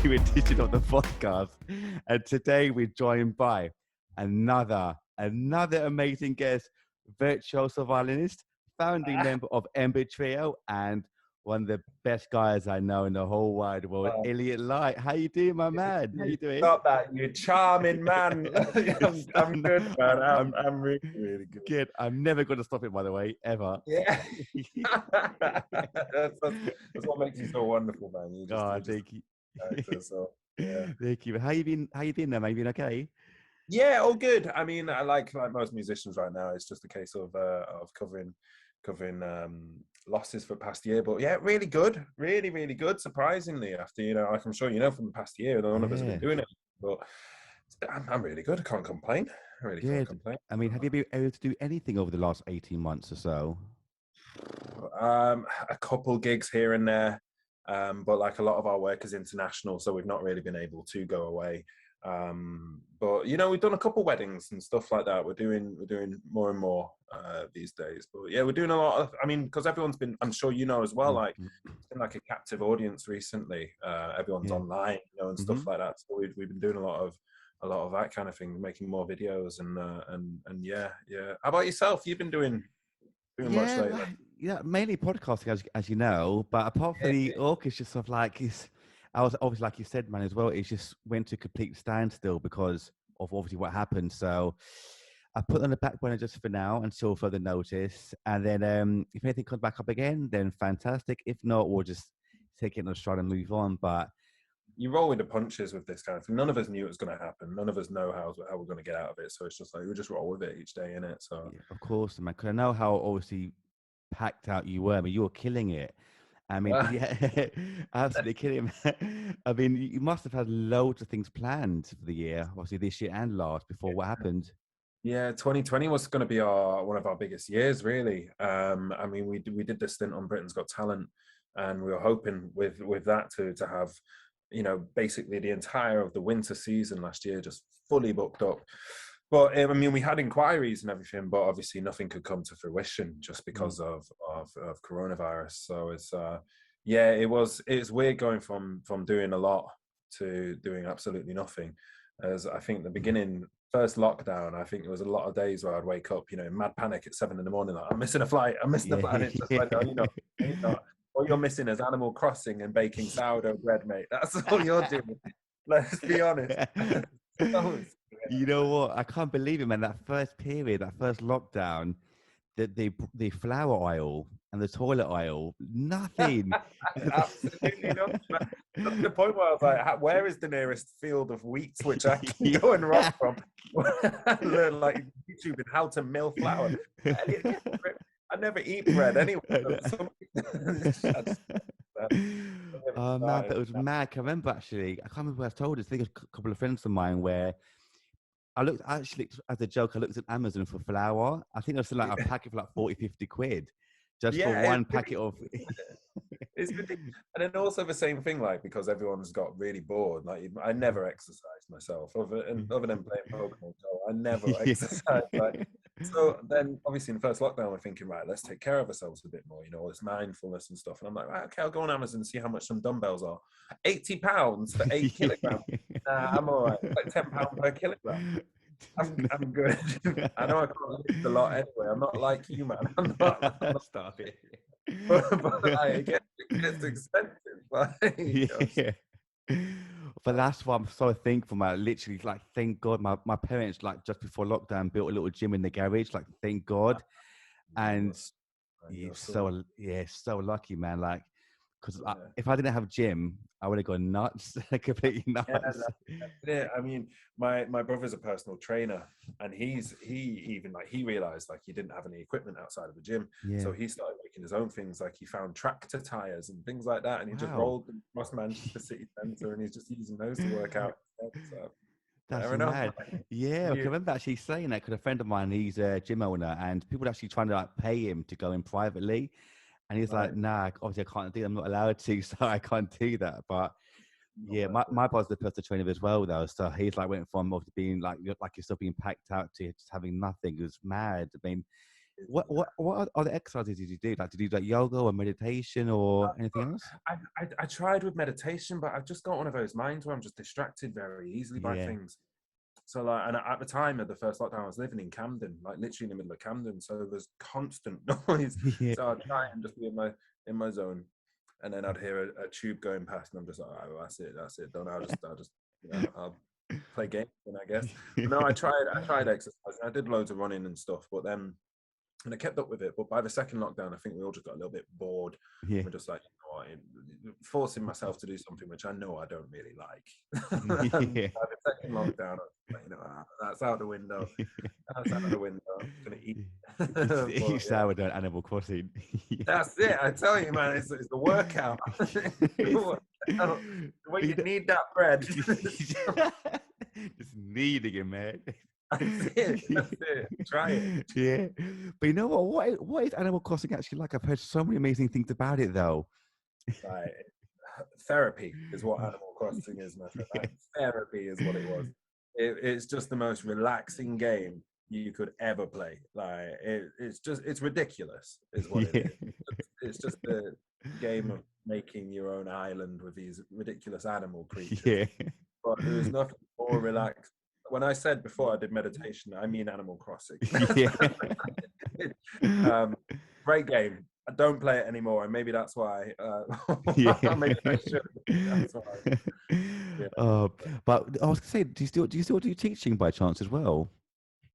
new edition of the podcast. And today we're joined by another amazing guest, Virtuoso Violinist, founding member of Ember Trio, and one of the best guys I know in the whole wide world, Elliot Lyte. How you doing, my man? How you doing? Stop that, you charming man. I'm good, man. I'm really, really good. Good. I'm never going to stop it, by the way, ever. Yeah. that's what makes you so wonderful, man. You just, thank you. So, yeah. Thank you. How you been there, man? You been okay? Yeah, all good. I mean, I like most musicians right now, it's just a case of covering losses for past year, but yeah, really good, really good. Surprisingly, after like I'm sure you know from the past year, none of us have been doing it, but I'm really good. I can't complain. I really can't complain. I mean, have you been able to do anything over the last 18 months or so? A couple gigs here and there, but like a lot of our work is international, so we've not really been able to go away. But we've done a couple weddings and stuff like that. We're doing more and more these days. But yeah, we're doing a lot of, I mean, because everyone's been, I'm sure you know as well, like it's been like a captive audience recently. Everyone's online, and stuff like that. So we've been doing a lot of that kind of thing, making more videos and yeah. How about yourself? You've been doing much lately? Yeah, mainly podcasting, as you know. But apart from the orchestra stuff, I was obviously, like you said, man, as well. It just went to complete standstill because of obviously what happened. So I put it on the back burner just for now until further notice. And then if anything comes back up again, then fantastic. If not, we'll just take it in a stride and move on. But you roll with the punches with this kind of thing. None of us knew it was going to happen. None of us know how we're going to get out of it. So it's just like we just roll with it each day, innit? So yeah, of course, man. Because I know how obviously packed out you were. I mean, you were killing it. I mean, yeah, absolutely killing him. I mean, you must have had loads of things planned for the year, obviously this year and last, before what happened. Yeah, 2020 was going to be one of our biggest years, really. I mean, we did this stint on Britain's Got Talent, and we were hoping with that to have, basically the entire of the winter season last year just fully booked up. But I mean, we had inquiries and everything, but obviously nothing could come to fruition just because of coronavirus. So it's weird going from doing a lot to doing absolutely nothing. As I think the beginning, first lockdown, I think there was a lot of days where I'd wake up, in mad panic at 7 a.m, like I'm missing a flight. And it's just like, no, you're not. All you're missing is Animal Crossing and baking sourdough bread, mate. That's all you're doing. Let's be honest. You know what? I can't believe it, man. That first period, that first lockdown, the flower aisle and the toilet aisle, nothing. Absolutely not. That's the point where I was like, where is the nearest field of wheat which I can go and rob from? Learn like YouTube and how to mill flour. I never eat bread anyway. Oh man, but it was mad. I remember actually, I can't remember who I told this. I think it was a couple of friends of mine where I looked actually as a joke. I looked at Amazon for flour. I think it was like a packet for like 40-50 quid just for one packet of. It's ridiculous. And then also the same thing, like because everyone's got really bored. Like I never exercised myself, other than playing Pokemon Go. I never exercised. So then, obviously, in the first lockdown, we're thinking, right, let's take care of ourselves a bit more. All this mindfulness and stuff. And I'm like, right, okay, I'll go on Amazon and see how much some dumbbells are. £80 for 8 kilograms. I'm all right. It's like £10 per kilogram. I'm good. I know I can't lift a lot anyway. I'm not like you, man. I'm not Stop it. but like, it gets expensive. But that's what I'm so thankful, man. Literally, like, thank God, my parents, like, just before lockdown, built a little gym in the garage. Like, thank God. And so lucky, man. Like, because if I didn't have gym, I would have gone nuts, completely nuts. Yeah, I mean, my brother's a personal trainer, and he realized like he didn't have any equipment outside of the gym, so he started making his own things. Like he found tractor tires and things like that, and he just rolled them across Manchester City Centre, and he's just using those to work out. So, that's mad. Yeah, I remember actually saying that because a friend of mine, he's a gym owner, and people were actually trying to like pay him to go in privately. And he's like, nah, obviously I can't do it. I'm not allowed to, so I can't do that. But yeah, my boss is a personal trainer as well, though. So he's like went from obviously being like yourself being packed out to just having nothing. It was mad. I mean, what other exercises did you do? Like, did you do like yoga or meditation or anything else? I tried with meditation, but I've just got one of those minds where I'm just distracted very easily by Yeah. things. So like, and at the time of the first lockdown, I was living in Camden, like literally in the middle of Camden. So there was constant noise. Yeah. So I'd try and just be in my zone, and then I'd hear a tube going past, and I'm just like, oh, that's it, done. I'll just, I'll play games, then I guess. But no, I tried exercise. I did loads of running and stuff, but then. And I kept up with it, but by the second lockdown, I think we all just got a little bit bored. Yeah. We're just like, forcing myself to do something which I know I don't really like. And Yeah. by the second lockdown, that's out the window. That's out the window. I'm gonna eat. Eat sourdough Animal Crossing. That's it. I tell you, man, it's the workout. When you need that bread. Just needing it, man. That's it. Try it. Yeah, but you know what is Animal Crossing actually like? I've heard so many amazing things about it, though. Right. Therapy is what Animal Crossing is, my friend. Like, therapy is what it was. It's just the most relaxing game you could ever play. Like it's ridiculous, is what it is. It's just the game of making your own island with these ridiculous animal creatures. Yeah. But there is nothing more relaxed. When I said before I did meditation, I mean Animal Crossing. Yeah. Great game. I don't play it anymore, and maybe that's why. Yeah. Maybe I should. That's why. Yeah. But I was gonna say, do you still do teaching by chance as well?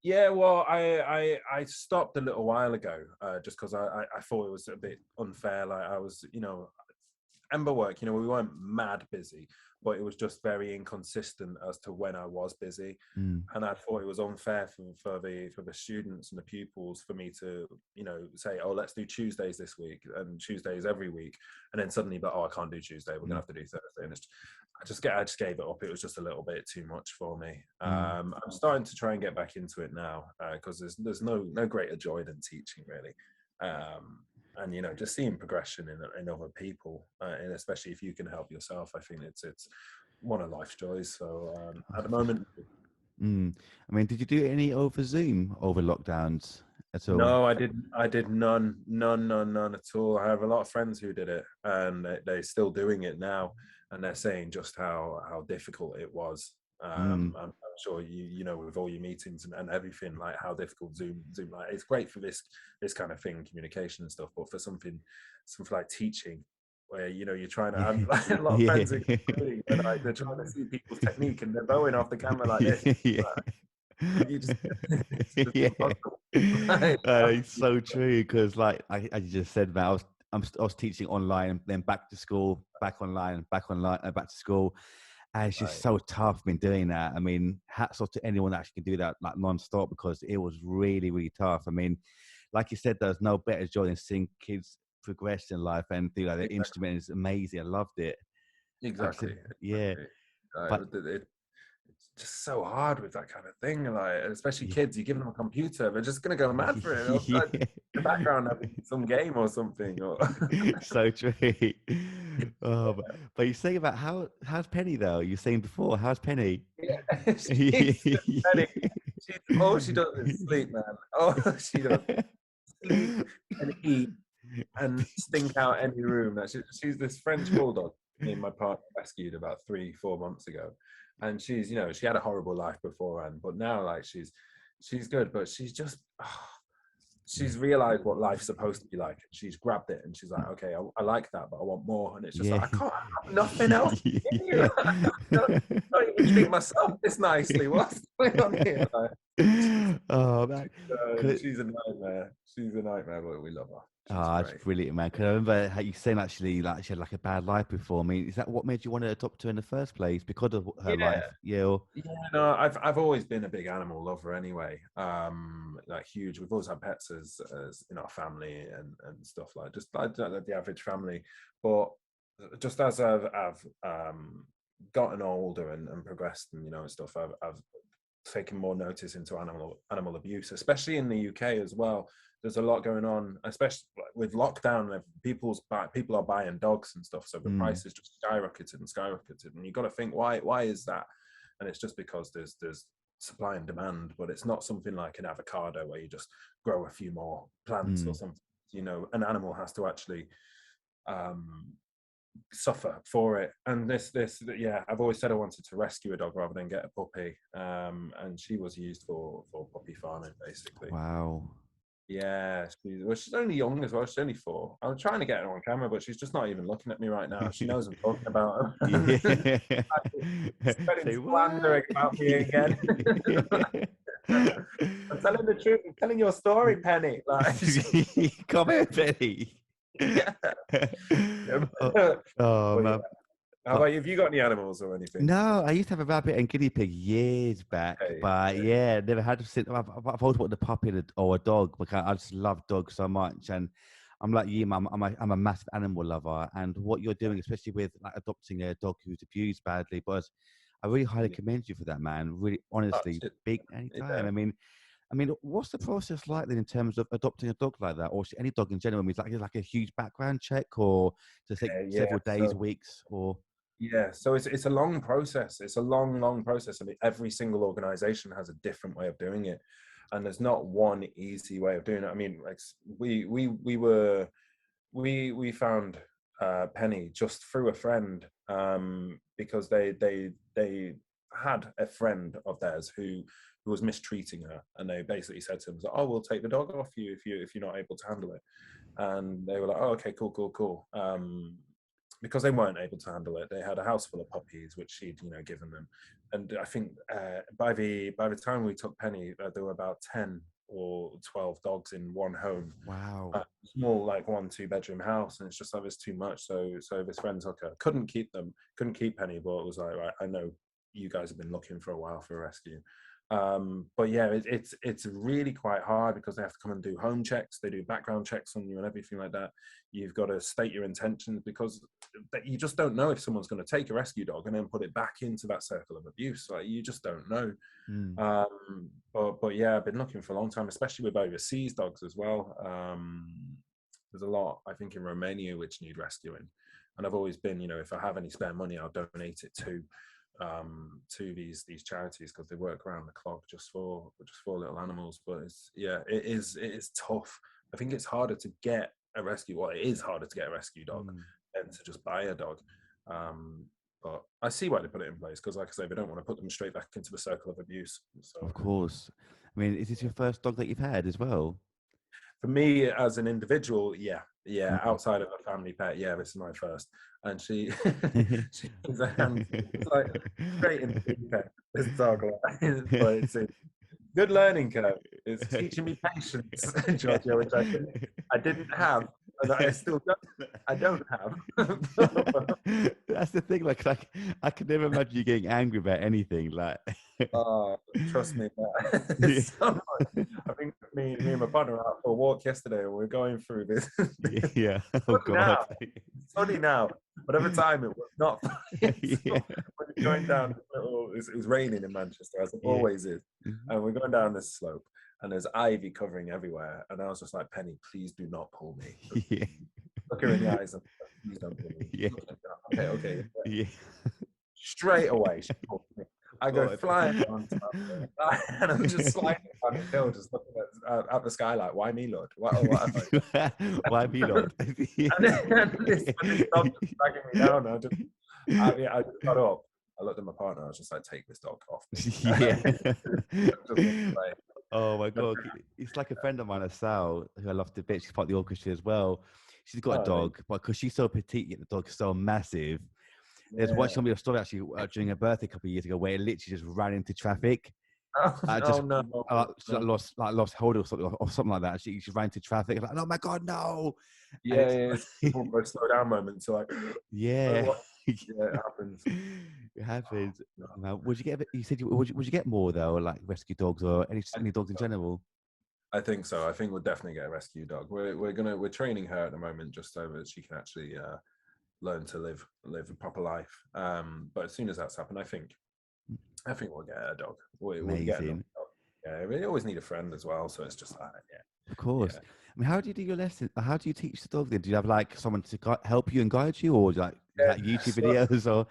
Yeah, well, I stopped a little while ago, just because I thought it was a bit unfair. Like I was, Ember work, we weren't mad busy, but it was just very inconsistent as to when I was busy. Mm. And I thought it was unfair for the students and the pupils for me to, say, oh, let's do Tuesdays this week and Tuesdays every week. And then suddenly, but, oh, I can't do Tuesday. We're going to have to do Thursday. And I just gave it up. It was just a little bit too much for me. I'm starting to try and get back into it now, because there's no greater joy than teaching, really. And just seeing progression in other people, and especially if you can help yourself, I think it's one of life's joys. So at the moment, I mean, did you do any over Zoom over lockdowns at all? no, I did none at all. I have a lot of friends who did it, and they're still doing it now, and they're saying just how difficult it was. I'm sure you know, with all your meetings and everything, like how difficult Zoom, like it's great for this kind of thing, communication and stuff, but for something like teaching, where you're trying to have like, a lot of friends who and like, they're trying to see people's technique and they're bowing off the camera like this. You just, it's so true, because like as you just said, man, I was teaching online and then back to school, back online, back to school. And it's just so tough been doing that. I mean, hats off to anyone that actually can do that like non-stop, because it was really, really tough. I mean, like you said, there's no better joy than seeing kids progress in life and do like the instrument is amazing. I loved it. Exactly. Yeah. But it's just so hard with that kind of thing. Like, especially kids, you give them a computer, they're just gonna go mad for it. Like, in the background having some game or something. So true. But you say about how's Penny though? You were saying before, how's Penny? Yeah, Penny. All she does is sleep, man. All she does is sleep and eat and stink out any room. She's this French bulldog me and my partner rescued about 3-4 months ago, and she's she had a horrible life beforehand, but now like she's good, but she's just she's realized what life's supposed to be like. She's grabbed it and she's like, okay, I like that, but I want more. And it's just like, I can't have nothing else in here. I don't even treat myself this nicely. What's going on here? Oh man, she's a nightmare. She's a nightmare, but we love her. That's brilliant, man. Because I remember how you saying actually like she had like a bad life before. I mean, is that what made you want to adopt her in the first place, because of her life? Yeah. No, I've always been a big animal lover anyway. Like huge. We've always had pets as in our family and stuff, like just like the average family. But just as I've gotten older and progressed and stuff, I've taken more notice into animal abuse, especially in the UK as well. There's a lot going on, especially with lockdown. People are buying dogs and stuff, so the price is just skyrocketed, and you got to think why is that? And it's just because there's supply and demand, but it's not something like an avocado where you just grow a few more plants or Mm. something. You know, an animal has to actually suffer for it. And yeah, I've always said I wanted to rescue a dog rather than get a puppy. And she was used for puppy farming, basically. Wow. Yeah, she's only young as well. She's only 4. I was trying to get her on camera, but she's just not even looking at me right now. She knows I'm talking about her. Yeah. Spreading Say slander what? about me again. I'm telling the truth. I'm telling your story, Penny. Like, Come here, Penny. yeah. Oh, But oh yeah. man. How about you? Have you got any animals or anything? No, I used to have a rabbit and guinea pig years back, Okay, but okay. yeah, never had to sit. I've always wanted a puppy or a dog because I just love dogs so much, and I'm like you, man. I'm a massive animal lover, and what you're doing, especially with like adopting a dog who's abused badly, but I really highly Yeah. commend you for that, man. Really, honestly, big anytime. Yeah. I mean, what's the process like then in terms of adopting a dog like that, or any dog in general? I mean, it's like a huge background check, or does it take Yeah. several days, So weeks, or? yeah, so it's a long process. It's a long process. I mean, every single organization has a different way of doing it, and there's not one easy way of doing it. I mean, like we found Penny just through a friend, because they had a friend of theirs who was mistreating her, and they basically said to him, "Oh, we'll take the dog off you if you're not able to handle it." And they were like, "Oh, okay, cool." Because they weren't able to handle it, they had a house full of puppies, which she'd given them. And I think by the time we took Penny, there were about 10 or 12 dogs in one home. Wow. Small, like 1-2 bedroom house, and it's just like it's too much. So this friend took her, couldn't keep Penny, but it was like, right, I know you guys have been looking for a while for a rescue. But yeah, it's really quite hard because they have to come and do home checks, they do background checks on you and everything like that. You've got to state your intentions, because you just don't know if someone's going to take a rescue dog and then put it back into that circle of abuse. Like, you just don't know. Mm. But yeah, I've been looking for a long time, especially with overseas dogs as well. There's a lot, I think, in Romania which need rescuing, and I've always been, if I have any spare money, I'll donate it to these charities, because they work around the clock just for little animals. But it is tough. I think it's harder to get a rescue. Well, it is harder to get a rescue dog Mm. than to just buy a dog. But I see why they put it in place, because, like I say, they don't want to put them straight back into the circle of abuse. Of So course. I mean, is this your first dog that you've had as well? for me as an individual, yeah, Mm. outside of a family pet, yeah, this is my first. And she she's a handful. It's like straight into the deep end, this dog. But it's a good learning curve. It's teaching me patience, Georgio, which I didn't have, and I still don't. I don't have. That's the thing. Like I could never imagine you getting angry about anything. Like, Oh, trust me, yeah. it's so much. I think me and my partner were out for a walk yesterday, and we're going through this. Yeah. Oh Sunny God. now, it's sunny now, but at the time it was not. Yeah. So when you're going down this little, it was raining in Manchester, as it Yeah. always is, Mhm. and we're going down this slope, and there's ivy covering everywhere, and I was just like, Penny, please do not pull me. Yeah. Look her in the eyes and please don't pull me. Yeah. Okay. Yeah. Straight away, she pulled me. I go God. flying on top of it, and I'm just sliding down the hill, just looking at the sky like, why me, Lord? What have I Why me, Lord? done? And this dog just dragging me down. I just got up. I looked at my partner. I was just like, take this dog off me. Yeah. Just walk away. Oh my God. It's like a friend of mine, Sal, who I love to bit. She's part of the orchestra as well. She's got a Oh, dog, but because she's so petite, yet the dog is so massive. There's one, she yeah. told me a story actually during her birthday a couple of years ago where it literally just ran into traffic. Oh, Just no. she lost hold or something like that. She ran into traffic. I was like, oh my God, no! And Yeah, it's it's a slow down moment. So like, yeah, what? Yeah, it happens. it happens. No. Would you get? You said would you get more though, like rescue dogs or any dogs in general? I think so. I think we'll definitely get a rescue dog. We're training her at the moment just so that she can actually learn to live a proper life. But as soon as that's happened, I think we'll get a dog. We'll get another Amazing. dog. Yeah, we always need a friend as well. So it's just like, Of course. yeah. I mean, how do you do your lesson? How do you teach the dog then? Do you have like someone to help you and guide you, or like YouTube So videos, or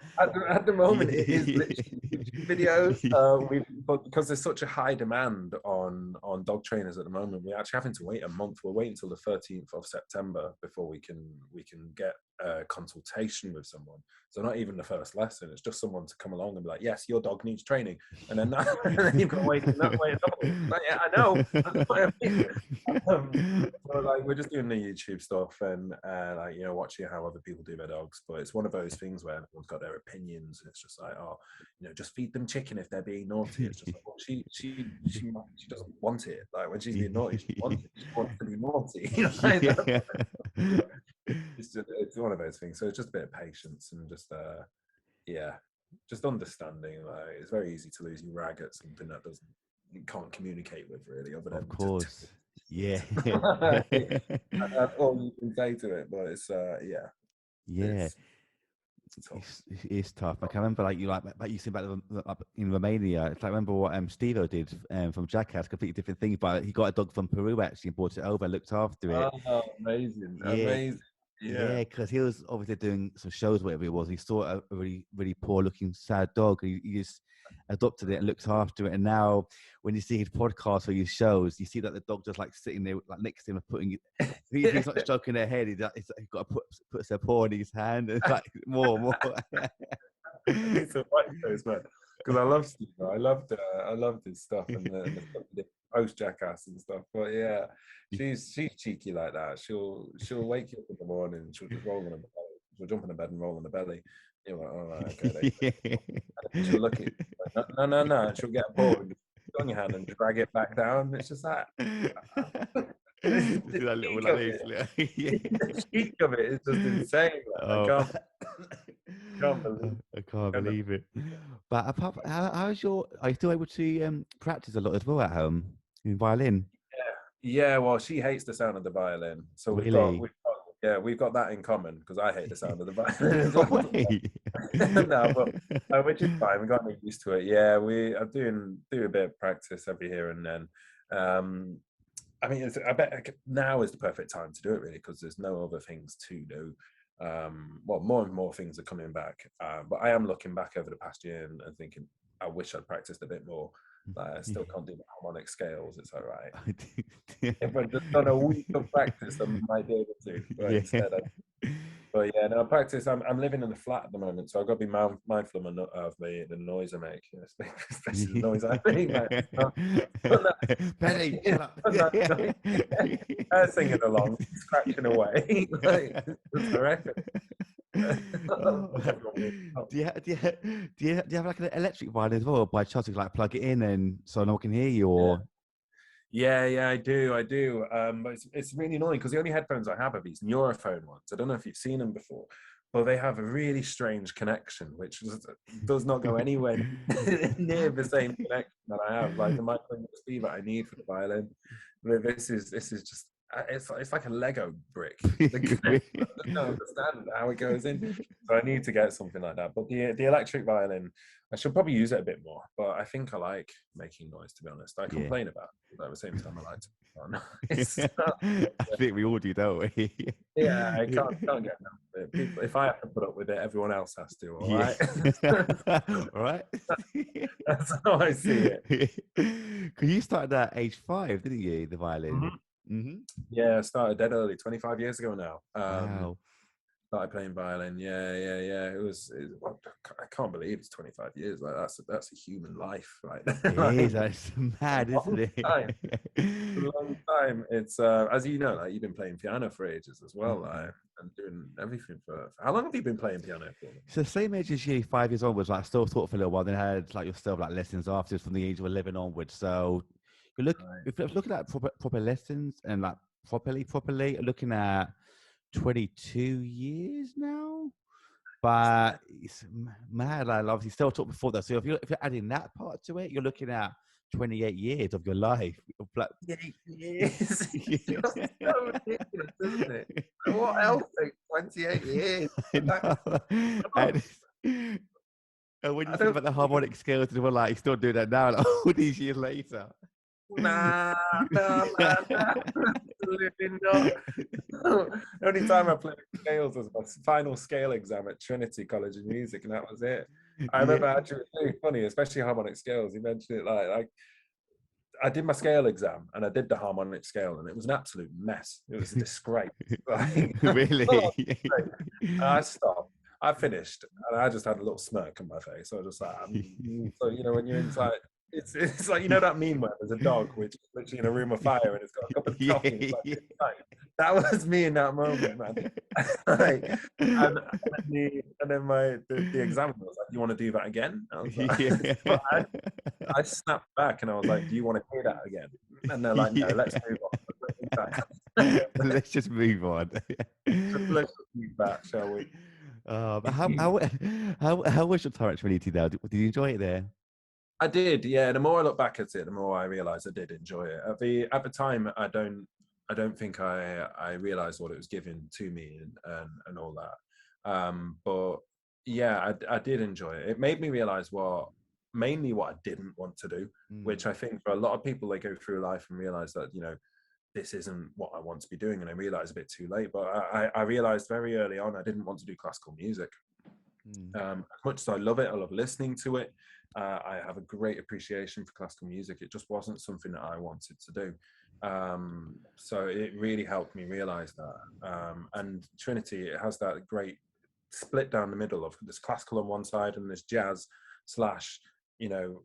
at the moment, it is literally YouTube videos. But because there's such a high demand on dog trainers at the moment, we're actually having to wait a month. We're waiting until the 13th of September before we can get a consultation with someone. So not even the first lesson. It's just someone to come along and be like, yes, your dog needs training, and then, and then you've got to wait. Like, yeah, I know. That's what I mean. So like we're just doing the YouTube stuff and like watching how other people do their dogs. But it's one of those things where everyone's got their opinions, and it's just like, oh, just feed them chicken if they're being naughty. It's just like, well, she doesn't want it. Like when she's being naughty, she wants to be naughty. It's one of those things. So it's just a bit of patience and just just understanding. Like it's very easy to lose your rag at something that you can't communicate with really, other than of course. Yeah. That's all you can say to it. But it's yeah. It's tough. It's tough. I can remember, like you said about in Romania. It's like, remember what Steve-O did from Jackass, completely different thing. But he got a dog from Peru actually and brought it over, looked after it. Oh, amazing! Yeah. Amazing. Yeah, because he was obviously doing some shows, whatever it was. He saw a really, really poor-looking, sad dog. He just adopted it and looked after it. And now, when you see his podcast or his shows, you see that the dog just like sitting there, like next to him, and putting. He's not stroking their head. He's got to put a paw in his hand and like more. It's a white face, man. Because I love Steve. I loved his stuff and the stuff he did post Jackass and stuff. But yeah, she's cheeky like that. She'll wake you up in the morning and she'll just roll on her belly. She'll jump in the bed and roll on the belly. You're like, all right, okay. She'll look at you. Like, no. And she'll get a paw and put on your hand and drag it back down. It's just that. The cheek of it is just insane. I can't believe it. But apart from, are you still able to practice a lot as well at home in violin? Yeah. Well, she hates the sound of the violin, so really? we've got that in common because I hate the sound of the violin as well. No, but which is fine. We got used to it. Yeah, I do a bit of practice every here and then. I mean, I bet now is the perfect time to do it, really, because there's no other things to do. Well, more and more things are coming back, but I am looking back over the past year and thinking, I wish I'd practiced a bit more. I still can't do the harmonic scales. It's all right. If I'd just done a week of practice, I might be able to. But instead, but yeah, no, practice. I'm living in a flat at the moment, so I've got to be mindful of the noise I make, especially the noise I make. Benny, shut up. Singing along, scratching away. It's horrific. Do you have like an electric violin as well, by chance, like plug it in and so no one can hear you? Or yeah, I do. But it's really annoying because the only headphones I have are these Neurophone ones. I don't know if you've seen them before, but they have a really strange connection, which does not go anywhere near the same connection that I have, like the micro USB that I need for the violin. This is just. It's like a Lego brick. I don't understand how it goes in, so I need to get something like that. But the electric violin, I should probably use it a bit more. But I think I like making noise, to be honest. I complain about it, but at the same time, I like to. I think we all do, don't we? Yeah, I can't get enough of it. If I have to put up with it, everyone else has to. All right. All right. That's how I see it. Because you started at age 5, didn't you? The violin. Mm-hmm. Mm-hmm. Yeah, I started dead early, 25 years ago now. Wow. Started playing violin. Yeah. I can't believe it's 25 years. Like that's a human life, right? It is. That's mad, isn't it? A long time. It's as you know, like you've been playing piano for ages as well, and doing everything for. How long have you been playing piano for? So same age as you, 5 years onwards. Like still taught for a little while, then had like yourself like lessons afterwards from the age of 11 onwards. So if you're looking at proper lessons and like properly, looking at 22 years now. But it's mad. Like obviously still taught before that. So if you're adding that part to it, you're looking at 28 years of your life. 28 years. It's just so ridiculous, isn't it? What else takes 28 years? And when you think about the harmonic scales, we're like, still doing that now, like, all these years later. Nah. Absolutely not. The only time I played scales was my final scale exam at Trinity College of Music, and that was it. I Yeah. remember actually it was really funny, especially harmonic scales. You mentioned it like I did my scale exam and I did the harmonic scale, and it was an absolute mess. It was a disgrace. Like, Really? I stopped. I finished, and I just had a little smirk on my face. I was just like, so you know, when you're inside, it's like, you know, that meme where there's a dog which is literally in a room of fire and it's got a cup of Yeah, coffee. It's like, yeah. that was me in that moment, man. Like, and then the examiner was like, "You want to do that again?" I was like, Yeah. but I snapped back and I was like, "Do you want to hear that again?" And they're like, "No, let's move on." Let's just move on. Let's just move back, shall we? But how was your time at Trinity now? Did you enjoy it there? I did, yeah. The more I look back at it, the more I realize I did enjoy it. At the time, I don't think I realized what it was giving to me and all that. But yeah, I did enjoy it. It made me realize mainly what I didn't want to do, Mm, which I think for a lot of people, they go through life and realize that, you know, this isn't what I want to be doing, and I realized a bit too late. But I realized very early on I didn't want to do classical music. mm. As much as I love it, I love listening to it. I have a great appreciation for classical music. It just wasn't something that I wanted to do. So it really helped me realize that. And Trinity, it has that great split down the middle of this classical on one side and this jazz slash, you know,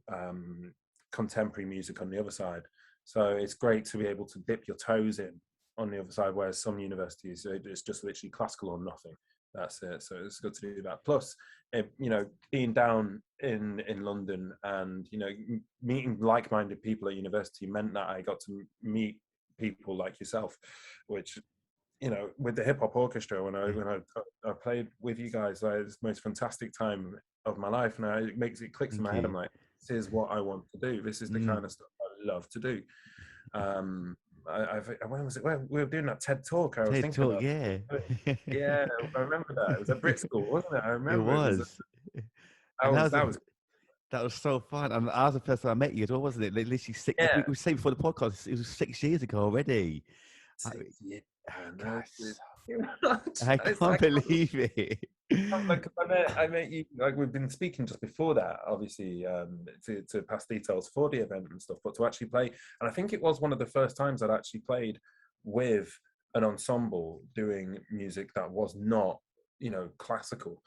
contemporary music on the other side. So it's great to be able to dip your toes in on the other side, whereas some universities, it's just literally classical or nothing. That's it. So it's good to do that. Plus, you know, being down in London and, you know, meeting like-minded people at university meant that I got to meet people like yourself, which, you know, with the Hip Hop Orchestra, when I played with you guys, it's the most fantastic time of my life, and it clicks in Thank my head. I'm you. like, this is what I want to do. This is the Mm. kind of stuff I love to do. When was it? When we were doing that TED talk, I was TED thinking Talk, about. yeah. Yeah, I remember that. It was at Brit School, wasn't it? I It remember it was. was. And That was that was so fun. And that was the first time I met you as well, wasn't it? Literally six, yeah. we were saying before the podcast, it was 6 years ago already. I, 6 years, man. gosh, That's, I it's, can't believe it. like I met you, like we've been speaking just before that, obviously, to pass details for the event and stuff, but to actually play, and I think it was one of the first times I'd actually played with an ensemble doing music that was not, you know, classical.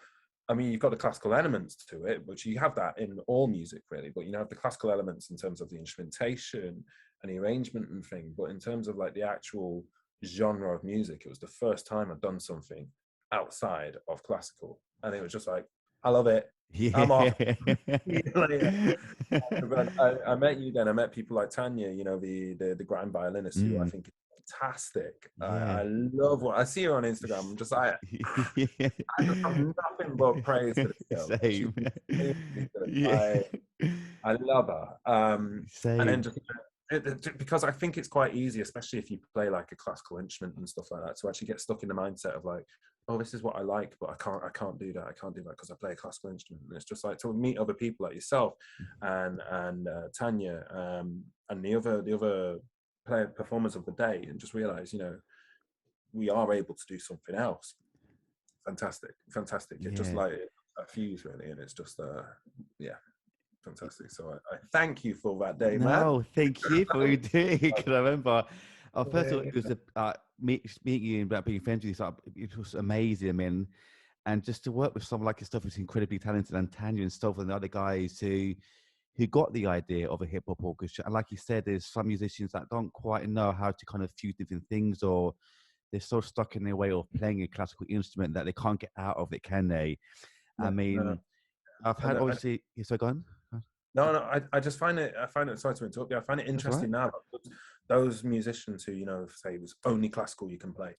I mean, you've got the classical elements to it, which you have that in all music really, but you know, have the classical elements in terms of the instrumentation and the arrangement and thing, but in terms of like the actual genre of music, it was the first time I'd done something outside of classical, and it was just like, I love it. I'm off. Yeah. See you later. But I met you then. I met people like Tanya, you know, the grand violinist, who I Mm, think is fantastic. yeah. I love what I see her on Instagram. I'm just like, I just have nothing but praise for this girl. She's Same. amazing. Yeah. I love her. And then Same. just because I think it's quite easy, especially if you play like a classical instrument and stuff like that, to actually get stuck in the mindset of like, oh, this is what I like, but I can't do that. I can't do that because I play a classical instrument. And it's just like to meet other people like yourself and Tanya, and the other performers of the day, and just realize, you know, we are able to do something else. Fantastic. It just Yeah. like a fuse really, and it's just yeah, fantastic. So I thank you for that day, man. No, thank you for doing it. Because I remember, first of all, it was meeting you and being friends with you. So it was amazing. I mean, and just to work with someone like yourself who's incredibly talented, and Tanya and stuff, and the other guys who got the idea of a hip hop orchestra. And like you said, there's some musicians that don't quite know how to kind of fuse different things, or they're so stuck in their way of playing a classical instrument that they can't get out of it, can they? I No. mean, I've had obviously. So gone. No, I just find it. I find it. Sorry to interrupt you. I find it That's all right. interesting now that those musicians who, you know, say it was only classical you can play,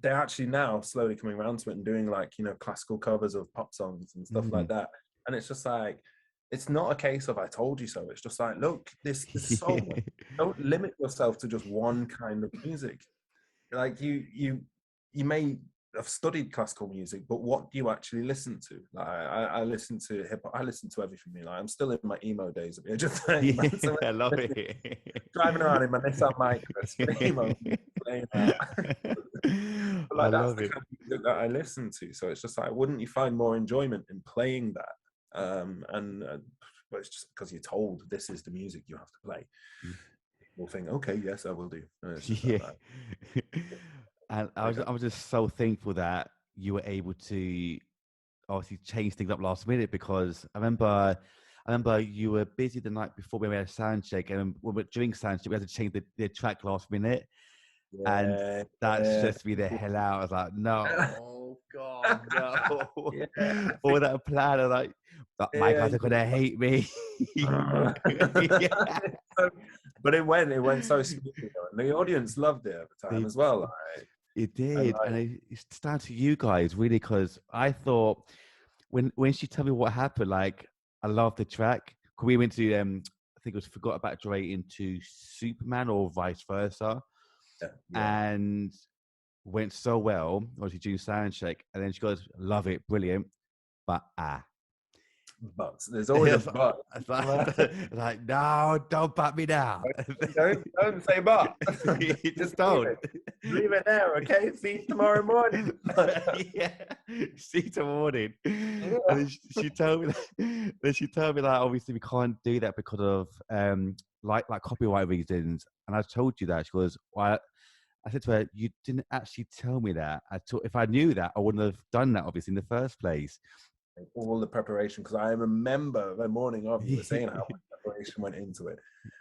they're actually now slowly coming around to it and doing like, you know, classical covers of pop songs and stuff like Mm. that. And it's just like, it's not a case of I told you so. It's just like, look, there's so much. Don't limit yourself to just one kind of music. Like you may I've studied classical music, but what do you actually listen to? Like, I listen to hip hop. I listen to everything. Like, I'm still in my emo days at the age of 30, man. So I love it. driving around in my Nissan Micra, screamo, playing that. But I like, that's love the it. kind of music that I listen to. So it's just like, wouldn't you find more enjoyment in playing that? But it's just because you're told this is the music you have to play. You'll think, okay, yes, I will do. And it's just like Yeah. that. And There you I was just so thankful that you were able to obviously change things up last minute, because I remember you were busy the night before we had a sound check, and during sound check we had to change the track last minute, and Yeah, that yeah. stressed me the hell out. I was like, no, God, no. Yeah, I All think, that plan, I was like, my yeah, guys are gonna hate me. Yeah. So- but it went so smoothly, though, and the audience loved it at the time They as well. Like, It and did, like, and it's down to you guys really, because I thought when she told me what happened, like I love the track. 'Cause we went to I think it was Forgot About Dre into Superman or vice versa, yeah, yeah. and went so well. Obviously during sound check, and then she goes, "Love it, brilliant," but But there's always a it's but. like, no, don't pat me down. Don't say but. You Just just don't. leave it there, okay? See you tomorrow morning. Yeah, see tomorrow morning. And Yeah. then she told me that, then she told me that obviously we can't do that because of like copyright reasons. And I told you that. She goes, well, I said to her, you didn't actually tell me that. If I knew that, I wouldn't have done that obviously in the first place. All the preparation, because I remember the morning of, you were saying how much preparation went into it,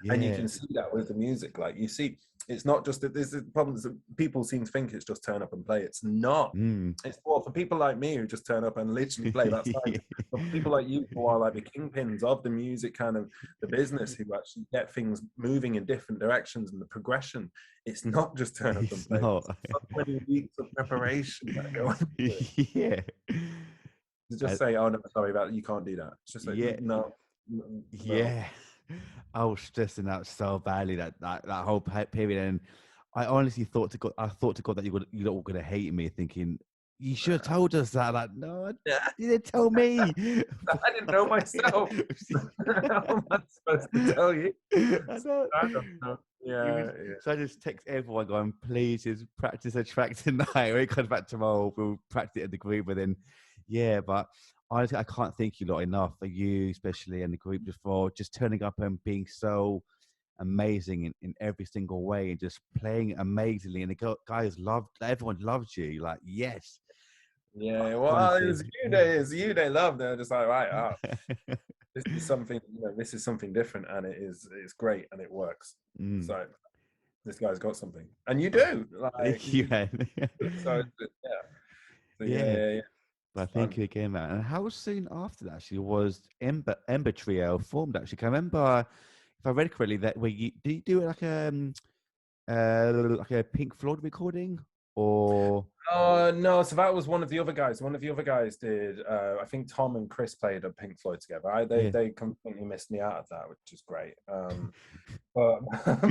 and you Yeah. can see that with the music. Like, you see, it's not just that there's problems that people seem to think it's just turn up and play. It's not. Mm. It's for people like me who just turn up and literally play. That's fine. But for people like you who are like the kingpins of the music, kind of the business, who actually get things moving in different directions and the progression, it's not just turn up and It's play. not. There's so many weeks of preparation that go into it. Yeah. To just And, say, "Oh no, sorry about that. You can't do that." It's just like, yeah. no, no. Yeah, I was stressing out so badly that whole period, and I honestly thought to God, that you lot were gonna hate me, thinking you should have told us that. Like, no, Yeah, you didn't tell me. I didn't know myself. How am I supposed to tell you? I know. I don't know. It Yeah, was, yeah. so I just text everyone going, please just practice a track tonight. When it comes back tomorrow, we'll practice it in the group. But then, yeah, but honestly, I can't thank you lot enough, for you especially and the group, just for just turning up and being so amazing in every single way, and just playing amazingly. And the guys loved, everyone loved you. Like, yes, Yeah, well, it was honestly. you they, it's you they love. They're just like, right, this is something, this is something different, and it's great, and it works. Mm. So this guy's got something, and you Oh, do. Like, thank you, you, man. so yeah, so Yeah. yeah, it's But fun. thank you again, man. And how soon after that actually was Ember Trio formed? Actually, 'Cause I remember, if I read correctly, that did you do like a Pink Floyd recording, or No, so that was one of the other guys. One of the other guys did. I think Tom and Chris played a Pink Floyd together. yeah? They completely missed me out of that, which is great. But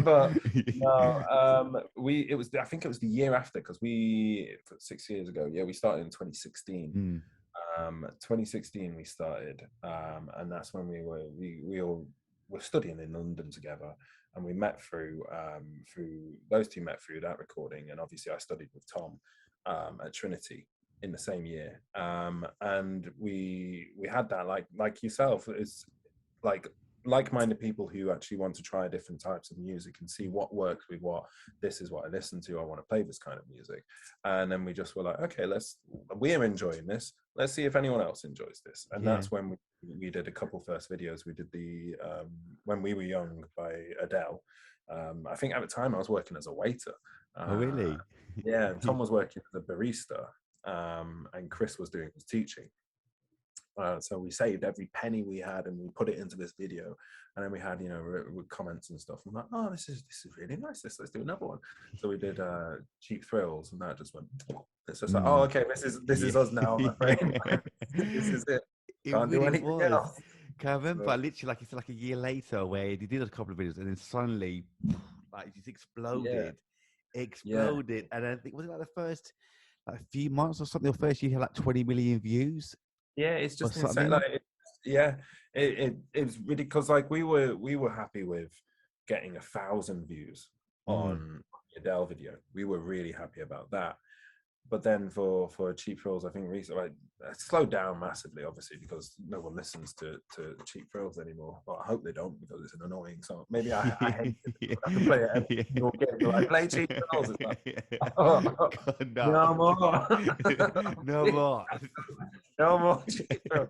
but no, we it was I think it was the year after, because 6 years ago. Yeah, we started in 2016. Mm. 2016 we started, and that's when we all were studying in London together, and we met through those two met through that recording, and obviously I studied with Tom at Trinity in the same year, and we had that, like yourself, it's like-minded people who actually want to try different types of music and see what works with what. This is what I listen to. I want to play this kind of music. And then we just were like, okay, we're enjoying this. Let's see if anyone else enjoys this. And Yeah. that's when we did a couple first videos. We did the When We Were Young by Adele. I think at the time I was working as a waiter. Oh, really? Yeah, and Tom was working as a barista, and Chris was doing his teaching. So we saved every penny we had and we put it into this video, and then we had comments and stuff. I'm like, oh, this is really nice. Let's do another one. So we did Cheap Thrills, and that just went. It's just like, oh, okay, this is us now. I'm afraid. This is it. It Can't do really anything was. else. Can I remember, So, literally, like it's like a year later, where they did a couple of videos, and then suddenly, like, it just yeah, exploded, yeah. and I think was it like like a few months or something. Or first you had like 20 million views Yeah, it's or just insane. something. Like, yeah, it was really because like we were happy with getting 1,000 views Mm. on the Adele video. We were really happy about that. But then for Cheap Thrills, I think recently it slowed down massively, obviously, because no one listens to Cheap Thrills anymore. Well, I hope they don't because it's an annoying song. Maybe I hate it. I can play it every Yeah. single game. Like play Cheap Thrills. It's like, Yeah. oh, God, no. no more, No more. no more Cheap Thrills.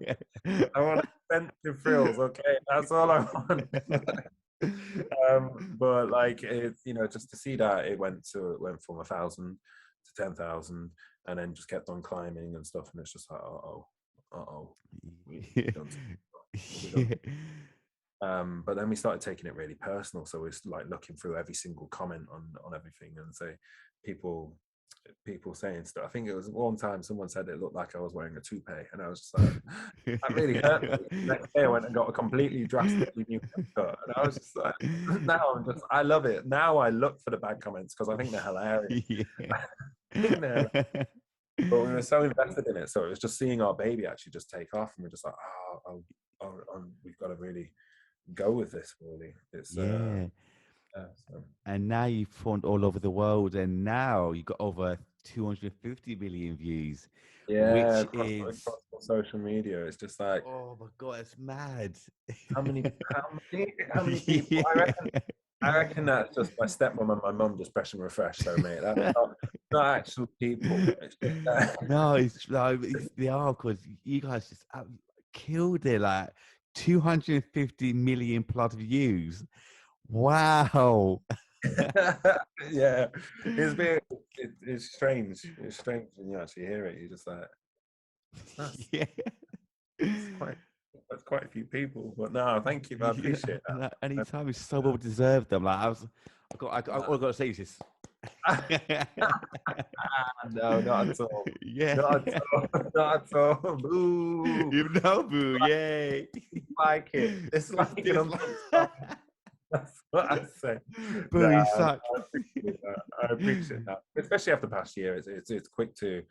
I want expensive frills. Okay, that's all I want. But like it, just to see that it went from 1,000 to 10,000, and then just kept on climbing and stuff, and it's just like, we done, we done. But then we started taking it really personal, so we're like looking through every single comment on everything, and say people saying stuff. I think it was one time someone said it looked like I was wearing a toupee, and I was just like, that really hurt me. The next day I went and got a completely drastically new haircut, and I was just like, I love it. Now I look for the bad comments because I think they're hilarious. But we were so invested in it, so it was just seeing our baby actually just take off, and we're just like, we've got to really go with this. Really, it's Yeah. so. And now you've performed all over the world, and now you've got over 250 million views, Yeah, which across is, social media, it's just like oh my God, it's mad. how many people? Yeah. I reckon that's just my stepmom and my mum just pressing refresh. So, mate, that's not actual people. It's just No, they are, because you guys just killed it, like 250 million plus views. Wow. yeah, it's strange. It's strange when you actually hear it. You're just like, that's Yeah. quite that's quite a few people. But no, thank you. I Yeah. appreciate Like, that. anytime it's so well deserved them. Like all I got to say is this. No, not at all. Yeah. Not at all. Not at all. Boo. You know, boo, yay. Like it. It's like it on top. That's what I say. Boo, No, you suck. I appreciate that. I appreciate that. Especially after the past year, it's quick to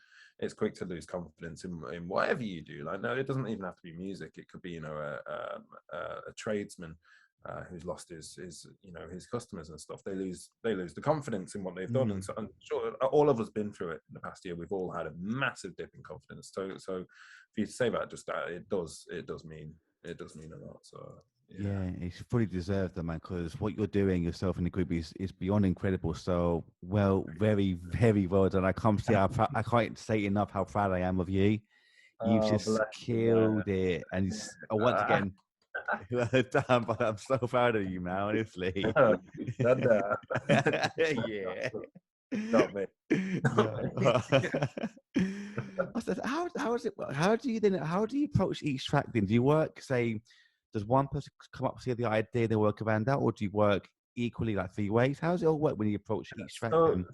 lose confidence in whatever you do. Like, no, it doesn't even have to be music. It could be, a tradesman who's lost his customers and stuff. They lose the confidence in what they've done. And so I'm sure all of us been through it in the past year. We've all had a massive dip in confidence. So for you to say that, just it does mean a lot. So Yeah, it's fully deserved, though, man, because what you're doing yourself in the group is beyond incredible. So, well, very, very well done. I can't say I can't say enough how proud I am of you. You've oh, just bless you, man. killed it, and once again, well done. But I'm so proud of you, man. Honestly. You said that. Yeah. Not me. No. I said, how is it? How do you approach each track? Then do you work? Say, does one person come up with the idea, they work around that, or do you work equally, like 3 ways? How does it all work when you approach each track? So Then.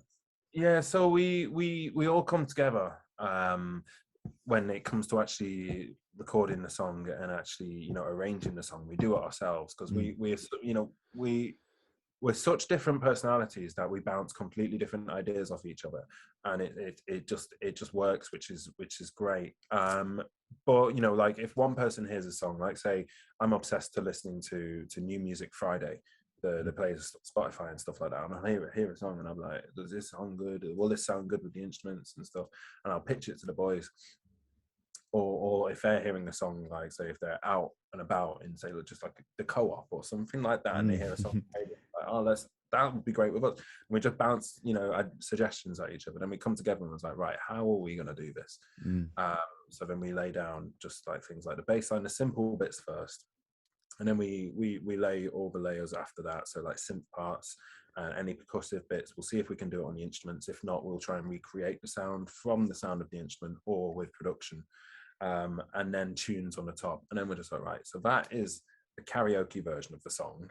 yeah, so we all come together when it comes to actually recording the song and actually arranging the song. We do it ourselves because we're such different personalities that we bounce completely different ideas off each other, and it just works, which is great. But like if one person hears a song, like say I'm obsessed to listening to New Music Friday, the plays Spotify and stuff like that, and I hear a song and I'm like, does this sound good? Will this sound good with the instruments and stuff? And I'll pitch it to the boys. Or if they're hearing a song, like say if they're out and about in say just like the co-op or something like that, and they hear a song, like, oh, that would be great with us. And we just bounce, suggestions at each other. Then we come together and was like, right, how are we going to do this? So then we lay down just like things like the bass line, the simple bits first, and then we lay all the layers after that. So like synth parts and any percussive bits. We'll see if we can do it on the instruments. If not, we'll try and recreate the sound from the sound of the instrument or with production. And then tunes on the top, and then we're just like, right, so that is the karaoke version of the song.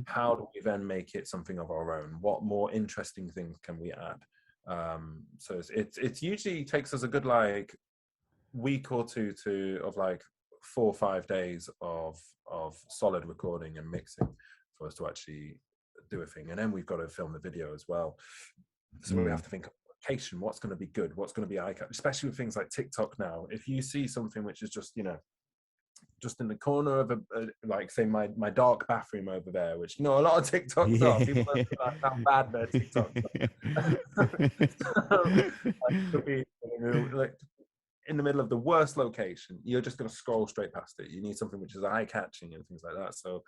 How do we then make it something of our own? What more interesting things can we add? So it's usually takes us a good like week or two of like 4 or 5 days of solid recording and mixing for us to actually do a thing, and then we've got to film the video as well. So we have to think of location, what's going to be good, what's going to be eye-catching, especially with things like TikTok now. If you see something which is just, just in the corner of like say my dark bathroom over there, which a lot of TikToks are. People don't realize how bad their TikToks are. So, like, it could be like in the middle of the worst location. You're just going to scroll straight past it. You need something which is eye catching and things like that. So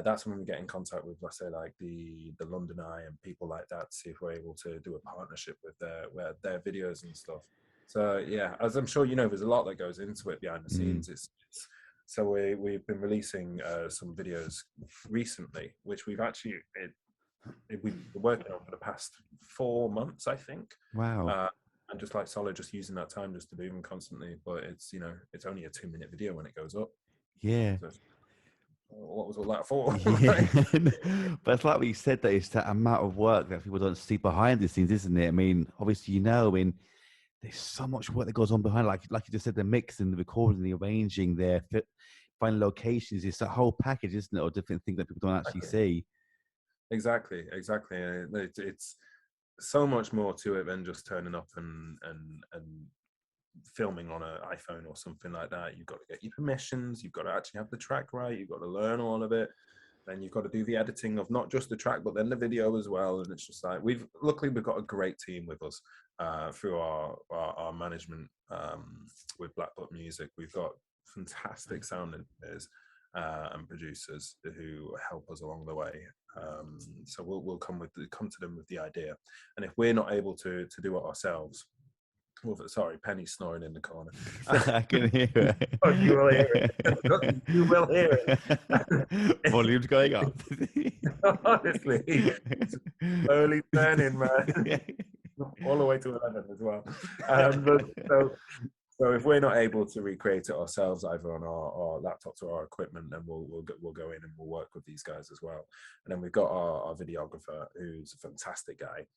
that's when we get in contact with, let's say, like the London Eye and people like that, to see if we're able to do a partnership with their videos and stuff. So yeah, as I'm sure there's a lot that goes into it behind the scenes. So we've been releasing some videos recently, which we've actually we've been working on for the past 4 months, I think. Wow. And just like Solid, just using that time just to do them constantly. But it's it's only a 2-minute video when it goes up. Yeah. So what was all that for? Yeah. But it's like what you said, that it's that amount of work that people don't see behind the scenes, isn't it? I mean, obviously, there's so much work that goes on behind, like you just said, the mixing, the recording, the arranging, finding locations. It's a whole package, isn't it, or different things that people don't actually see. Exactly. It's so much more to it than just turning up and filming on an iPhone or something like that. You've got to get your permissions. You've got to actually have the track right. You've got to learn all of it. Then you've got to do the editing of not just the track, but then the video as well. And it's just like luckily we've got a great team with us through our management with Black Book Music. We've got fantastic sound engineers and producers who help us along the way. So we'll come to them with the idea, and if we're not able to do it ourselves. Well, sorry, Penny's snoring in the corner. I can hear it. Oh, you will hear it. You will hear it. Volume's going up. Honestly, it's slowly turning, man. All the way to 11 as well. So if we're not able to recreate it ourselves, either on our laptops or our equipment, then we'll go in and we'll work with these guys as well. And then we've got our videographer, who's a fantastic guy,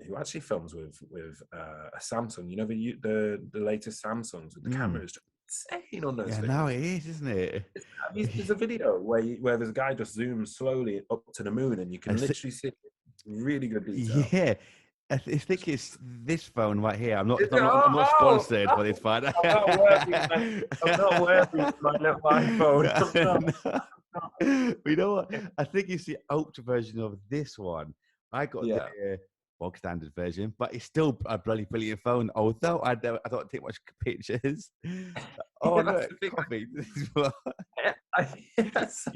who actually films with a Samsung. The latest Samsungs with the cameras, insane on those things. Yeah, no, it is, isn't it? There's a video where there's a guy just zooms slowly up to the moon, and you can literally see really good detail. Yeah. I think it's this phone right here. I'm not sponsored, but it's fine. I'm not worthy of my little iPhone. You know what? I think it's the ultra version of this one. I got the bog standard version, but it's still a bloody brilliant phone. Although I don't take much pictures. Oh, no, coffee.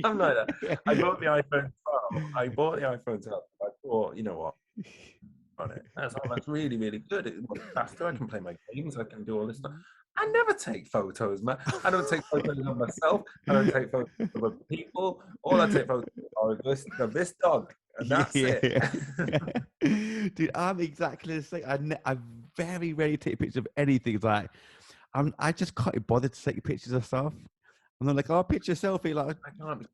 I'm like that. I bought the iPhone 12. I thought, you know what? On it. That's really, really good. It's faster. I can play my games. I can do all this stuff. I never take photos, man. I don't take photos of myself. I don't take photos of other people. All I take photos of this dog. And that's it. Dude, I'm exactly the same. I very rarely take pictures of anything. It's like I just can't be bothered to take pictures of stuff. I'm not like, oh, picture selfie. Like, I can't.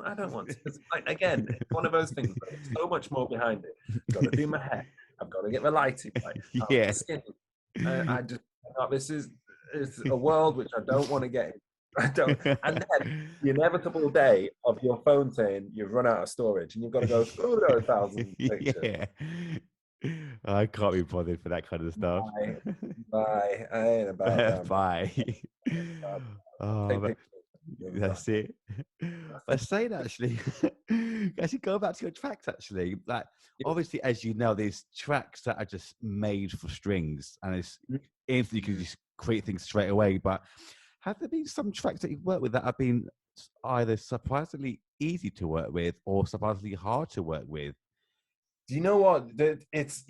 I don't want to. It's like, again, it's one of those things. There's so much more behind it. I've got to do my hair. I've got to get my lighting right. Yeah. It's a world which I don't want to get in. I don't. And then the inevitable day of your phone saying you've run out of storage and you've got to go through those 1,000 pictures. Yeah. I can't be bothered for that kind of stuff. Bye. I ain't about that. Bye. That's it. But saying actually go back to your tracks actually. Like obviously, as you know, there's tracks that are just made for strings, and it's instantly you can just create things straight away. But have there been some tracks that you've worked with that have been either surprisingly easy to work with or surprisingly hard to work with? Do you know what? It's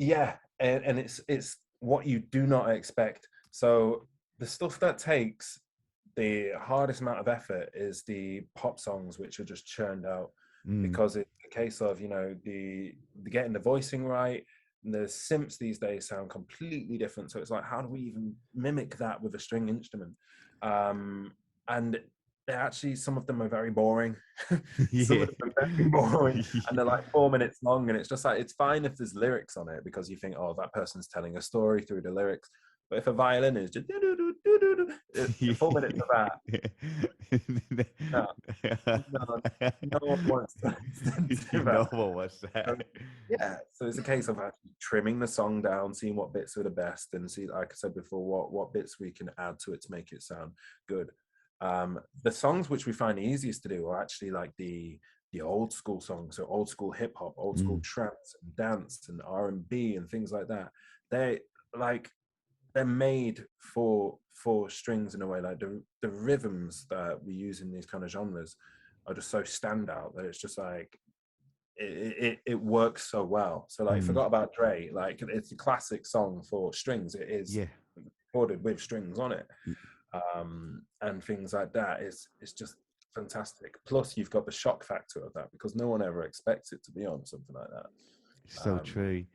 and it's what you do not expect. So the stuff that takes the hardest amount of effort is the pop songs, which are just churned out because it's a case of the getting the voicing right. And the synths these days sound completely different, so it's like, how do we even mimic that with a string instrument? And actually, some of them are very boring. Some of them are very boring, and they're like 4 minutes long. And it's just like, it's fine if there's lyrics on it because you think, oh, that person's telling a story through the lyrics. But if a violin is just 4 minutes of that, no, no, no one wants to do No that. one was So, that. yeah, so it's a case of actually trimming the song down, seeing what bits are the best, and see, like I said before, what bits we can add to it to make it sound good. The songs which we find easiest to do are actually like the old school songs, so old school hip hop, old school Mm, trance and dance and R&B and things like that. They like they're made for strings in a way. Like the rhythms that we use in these kind of genres are just so standout that it's just like it works so well. So like mm, Forgot About Dre, like it's a classic song for strings. It is yeah. recorded with strings on it, y- and things like that. It's just fantastic. Plus you've got the shock factor of that because no one ever expects it to be on something like that. So um true.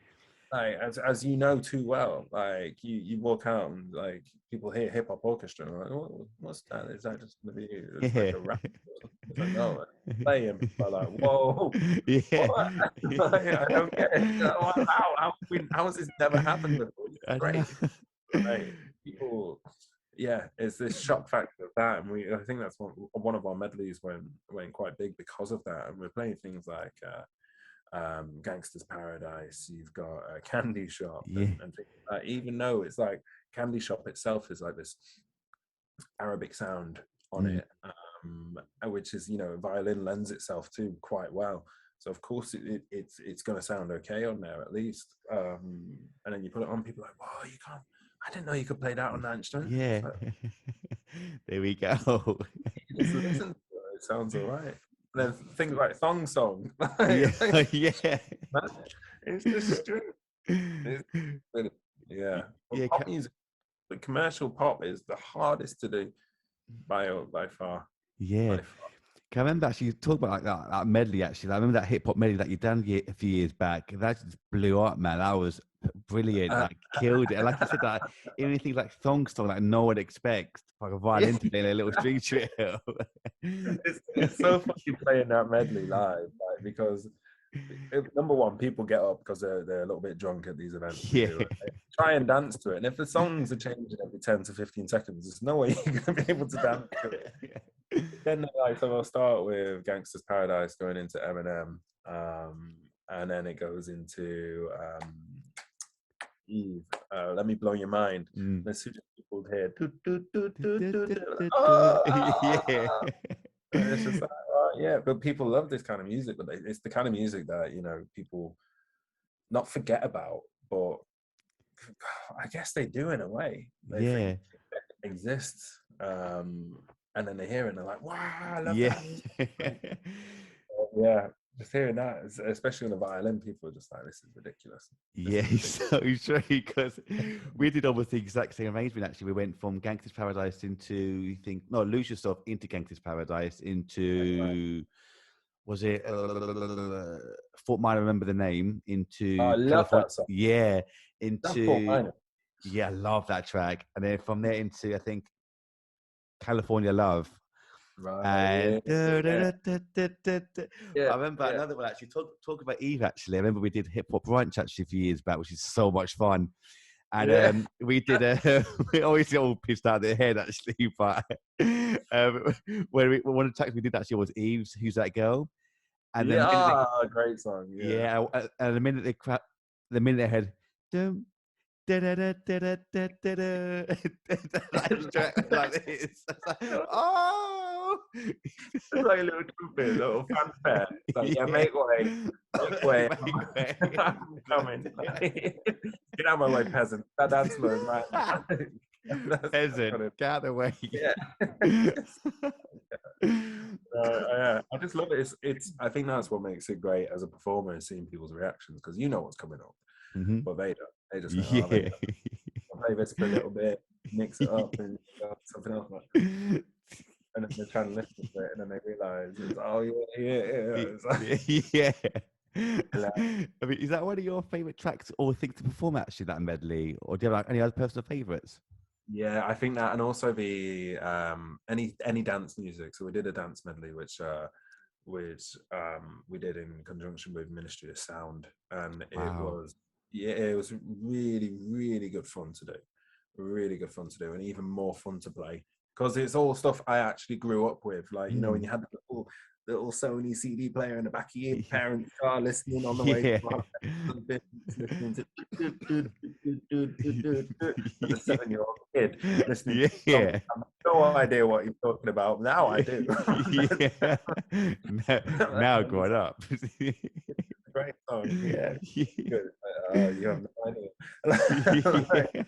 like as you know too well, like you walk out and like people hear Hip Hop Orchestra and they're like, what's that? Is that just gonna be just like Yeah. a rap? It's like, no, playing. People are like, whoa, Yeah. what? Like, I don't get it. How has this never happened before? It's I know. great. Like people, yeah, it's this shock factor of that, and I think that's one of our medleys went quite big because of that, and we're playing things like Gangster's Paradise, you've got Candy Shop, Yeah. and things like that. Even though it's like Candy Shop itself is like this Arabic sound on Mm, it, which is, you know, violin lends itself to quite well. So of course it's going to sound okay on there at least. And then you put it on, people are like, "Whoa, you can't! I didn't know you could play that on that instrument." yeah. It's like, There we go. you just listen to it; it sounds all right. And then things like Thong Song, Yeah. like, Yeah. it's just string. It's really, yeah. But Yeah. pop music, the commercial pop is the hardest to do by far. Yeah. By far. Can I remember actually you talk about like that medley actually. I remember that hip hop medley that you done a few years back. That just blew up, man. That was brilliant. Like killed it. And like you said, that even things like song like no one expects, like a Yeah. violin to play a little string trio. It's so funny playing that medley live, like, because number one, people get up because they're a little bit drunk at these events we Yeah. do. Right? They try and dance to it, and if the songs are changing every 10 to 15 seconds, there's no way you're going to be able to dance to it. Then, like, so I'll start with Gangster's Paradise going into Eminem, and then it goes into Eve. Let Me Blow Your Mind. Mm. There's two people here. Oh! Yeah. And it's just like, oh, yeah, but people love this kind of music, but it's the kind of music that, you know, people not forget about, but I guess they do in a way. They think Yeah. it exists, and then they hear it and they're like, "Wow, I love Yeah. that music!" Yeah, just hearing that, especially on the violin, people are just like, "This is ridiculous. This Yeah, is ridiculous." so true because we did almost the exact same arrangement. Actually, we went from Gangster's Paradise into Lose Yourself into Gangster's Paradise Right. into was it Fort Minor? Remember the name Oh, into I love California? that song. Yeah, That's Fort into Minor. yeah, I love that track. And then from there into I think California Love. Right. And Yeah. Yeah. Yeah. I remember Yeah. another one actually. Talk about Eve actually. I remember we did Hip Hop Brunch actually a few years back, which is so much fun. And Yeah. we did we always get all pissed out of their head actually, but one of the tracks we did actually was Eve's "Who's That Girl," and the Yeah. minute Great song. Yeah. yeah, and the minute they had dum, da, da, da, da, da, da, da, da, like, like this. It's like, oh, It's like a little trumpet, a little fanfare. It's like, yeah, yeah. make way. Make way. I'm coming. Get out of my way, peasant. That dance floor is mine. Peasant, get out of the way. Yeah. Yeah, I just love it. It's. I think that's what makes it great as a performer, is seeing people's reactions, because you know what's coming up, Mm-hmm. but they don't. They just go, oh, Yeah. I'll play this for a little bit, mix it up, and something else. And then they're trying to listen to it, and then they realize, it's, oh yeah. It's like, Yeah. like, I mean, is that one of your favorite tracks or things to perform actually, that medley? Or do you have like any other personal favorites? yeah, I think that, and also the any dance music. So we did a dance medley, which we did in conjunction with Ministry of Sound, and Wow. it was really really good fun to do. really good fun to do, and even more fun to play because it's all stuff I actually grew up with. Like, you know, when Mm. you had the little Sony CD player in the back of your parents' car, listening on the way to Yeah. listening to as a 7-year-old kid listening to songs. Yeah. I have no idea what you're talking about. Now I do. Yeah. Now growing up. Great song. Yeah, good. You have no idea. Like, Yeah.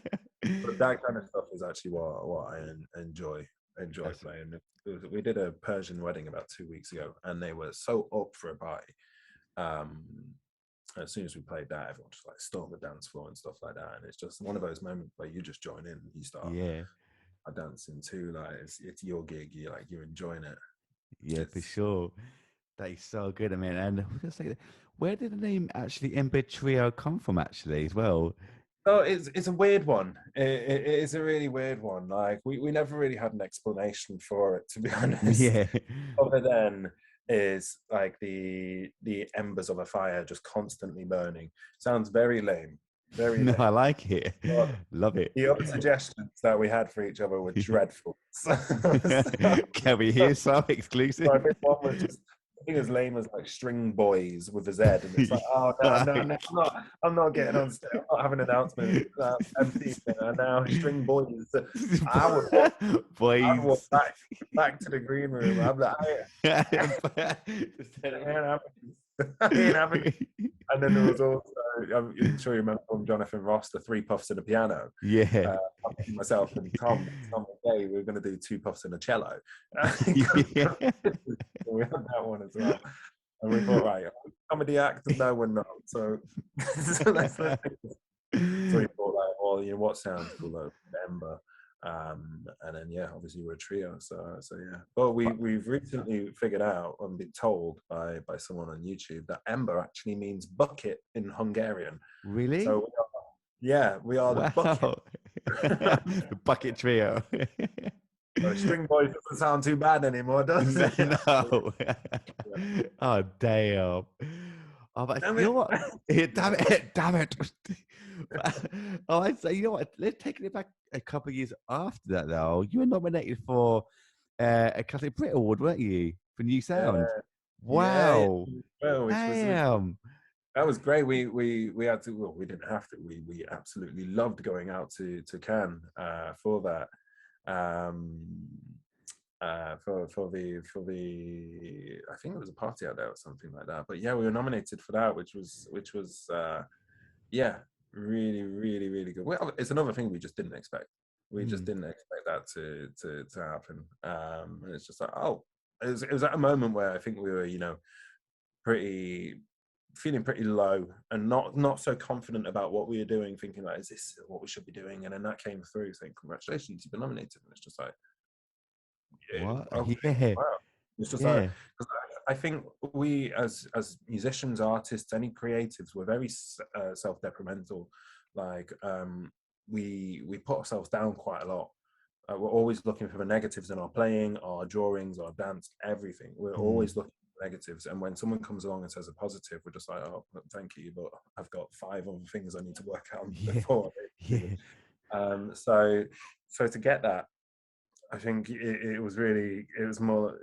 but that kind of stuff is actually what I enjoy That's playing. We did a Persian wedding about 2 weeks ago, and they were so up for a party. Um, as soon as we played that, everyone just like stormed the dance floor and stuff like that. And it's just one of those moments where you just join in and you start yeah. dancing too. Like it's your gig. You're enjoying it. Yeah, for It's sure. That is so good. I mean, and I was gonna say, where did the name actually Ember Trio come from? Actually, as well. so it's a weird one. It is a really weird one. Like we never really had an explanation for it, to be honest. Yeah. Other than is like the embers of a fire just constantly burning. Sounds very lame, very No, I lame. like it. But Love it. the other suggestions that we had for each other were dreadful. So Can we hear some exclusive? I think one was just I think as lame as like string boys with a Z, and it's like, oh no, I'm not getting on stage. I'm not having an announcement. MC now string boys. I would walk Boys. back to the green room. I'm like, I ain't having. And then there was also, I'm sure you remember from Jonathan Ross, the 3 puffs and a piano. Yeah. Myself and Tom day, we were going to do 2 puffs and a cello. Yeah. We had that one as well. And we thought, right, comedy act, no, we're not. So, let's so we thought, like, well, you know, what sounds cool, Ember. And then yeah, obviously we're a trio. So yeah. But we've recently figured out and been told by someone on YouTube that Ember actually means bucket in Hungarian. Really? So we are the bucket. Wow. The bucket trio. So string boys doesn't sound too bad anymore, does it? No. Oh damn. Oh, but Damn you know it. what? Damn it! Damn it! Oh, I say, you know what? Let's take it back a couple of years after that, though. You were nominated for a Classic Brit Award, weren't you, for New Sound? Yeah. Wow! Well, which Damn! that was great. We had to. Well, we didn't have to. We absolutely loved going out to Cannes for that. For the I think it was a party out there or something like that. But yeah, we were nominated for that, which was yeah, really, really, really good. Well, it's another thing we just didn't expect. We just didn't expect that to happen. And it's just like, oh, it was at a moment where I think we were, you know, feeling pretty low and not so confident about what we were doing, thinking like, is this what we should be doing? And then that came through saying, congratulations, you've been nominated. And it's just like, yeah, What? okay, Yeah, wow. It's just like, yeah. 'cause I think we as musicians, artists, any creatives, we're very self-detrimental. Like we put ourselves down quite a lot. We're always looking for the negatives in our playing, our drawings, our dance, everything. We're always looking for negatives. And when someone comes along and says a positive, we're just like, oh, thank you, but I've got 5 other things I need to work on Yeah, before. yeah. So to get that, I think it was more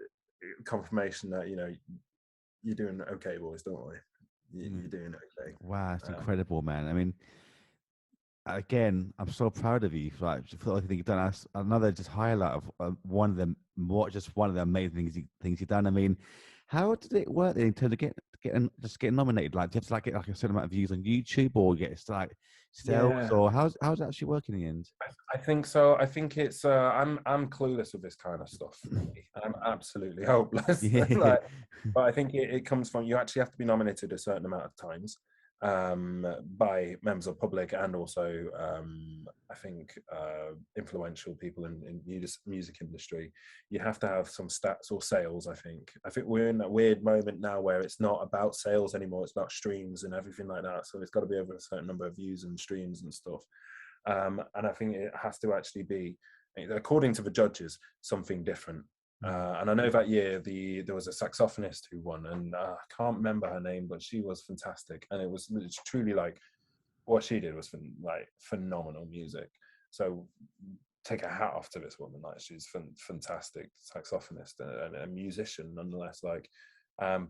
confirmation that, you know, you're doing okay, boys, don't worry. You're doing okay. Wow, it's incredible, man. I mean, again, I'm so proud of you for everything you've done. That's another just highlight of one of the one of the amazing things you've done. I mean, how did it work in terms of getting nominated? Like, do you have to like get like a certain amount of views on YouTube, or get like sales, Yeah, or how's it actually working in the end? I think so. I think it's I'm clueless with this kind of stuff. Really. I'm absolutely hopeless. Yeah. Like, but I think it comes from, you actually have to be nominated a certain amount of times by members of public, and also I think influential people in music industry. You have to have some stats or sales. I think we're in that weird moment now where it's not about sales anymore. It's about streams and everything like that. So it's got to be over a certain number of views and streams and stuff. And I think it has to actually be, according to the judges, something different. And I know that year there was a saxophonist who won, and I can't remember her name, but she was fantastic, and it's truly like what she did was like phenomenal music. So take a hat off to this woman. Like, she's fantastic saxophonist and a musician nonetheless. Like,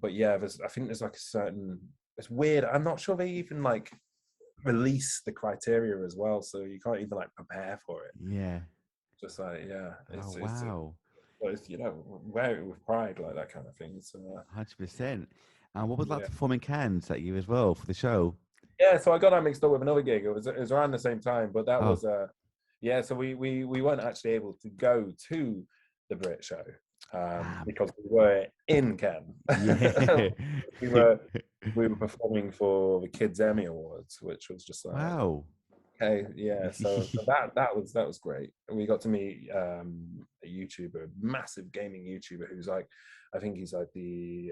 but yeah, I think there's like a certain, it's weird. I'm not sure they even like release the criteria as well, so you can't even like prepare for it. Yeah. Just like, yeah, Oh it's wow. but it's, you know, wear it with pride, like that kind of thing. So 100%. And what was it like yeah, to perform in Cannes that year as well for the show? yeah. So I got that mixed up with another gig. It was around the same time, but that Oh, was yeah. So we weren't actually able to go to the Brit show damn. because we were in Cannes. Yeah. we were we were performing for the Kids Emmy Awards, which was just like, Wow. okay, yeah. So that was great. We got to meet a YouTuber, a massive gaming YouTuber, who's like, I think he's like the